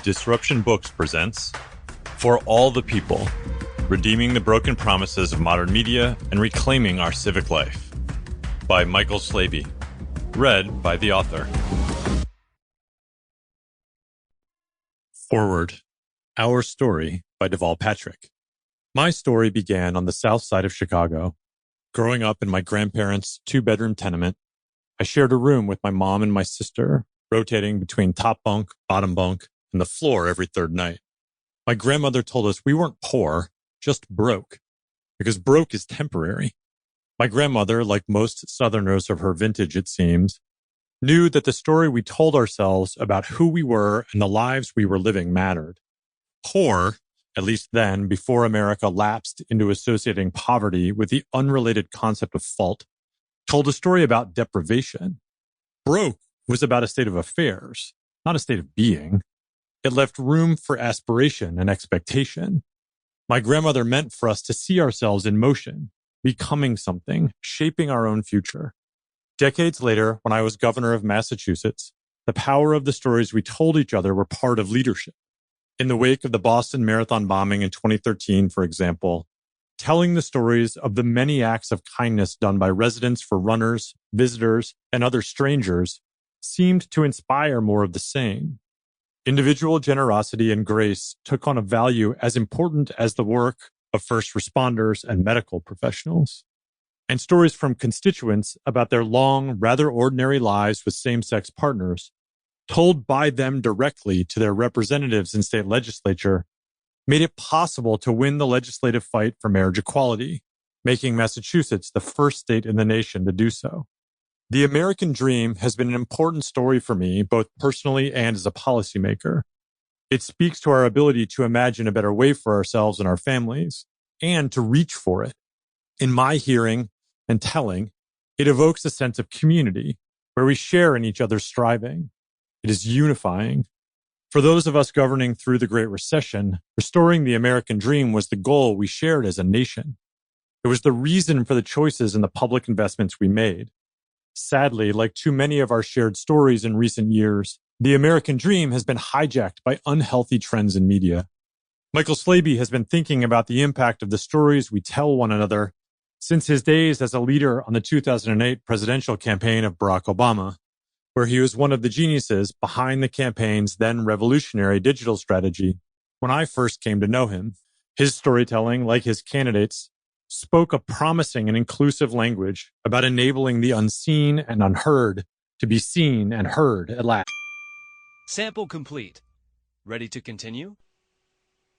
Disruption Books presents For All the People, Redeeming the Broken Promises of Modern Media and Reclaiming Our Civic Life by Michael Slaby. Read by the author. Forward. Our Story by Deval Patrick. My story began on the south side of Chicago. Growing up in my grandparents' two-bedroom tenement, I shared a room with my mom and my sister, rotating between top bunk, bottom bunk, and the floor every third night. My grandmother told us we weren't poor, just broke, because broke is temporary. My grandmother, like most Southerners of her vintage, it seems, knew that the story we told ourselves about who we were and the lives we were living mattered. Poor, at least then, before America lapsed into associating poverty with the unrelated concept of fault, told a story about deprivation. Broke was about a state of affairs, not a state of being. It left room for aspiration and expectation. My grandmother meant for us to see ourselves in motion, becoming something, shaping our own future. Decades later, when I was governor of Massachusetts, the power of the stories we told each other were part of leadership. In the wake of the Boston Marathon bombing in 2013, for example, telling the stories of the many acts of kindness done by residents for runners, visitors, and other strangers seemed to inspire more of the same. Individual generosity and grace took on a value as important as the work of first responders and medical professionals. And stories from constituents about their long, rather ordinary lives with same-sex partners, told by them directly to their representatives in state legislature, made it possible to win the legislative fight for marriage equality, making Massachusetts the first state in the nation to do so. The American dream has been an important story for me, both personally and as a policymaker. It speaks to our ability to imagine a better way for ourselves and our families, and to reach for it. In my hearing and telling, it evokes a sense of community, where we share in each other's striving. It is unifying. For those of us governing through the Great Recession, restoring the American dream was the goal we shared as a nation. It was the reason for the choices and the public investments we made. Sadly, like too many of our shared stories in recent years, the American dream has been hijacked by unhealthy trends in media. Michael Slaby has been thinking about the impact of the stories we tell one another since his days as a leader on the 2008 presidential campaign of Barack Obama, where he was one of the geniuses behind the campaign's then revolutionary digital strategy. When I first came to know him, his storytelling, like his candidates, spoke a promising and inclusive language about enabling the unseen and unheard to be seen and heard at last. Sample complete. Ready to continue?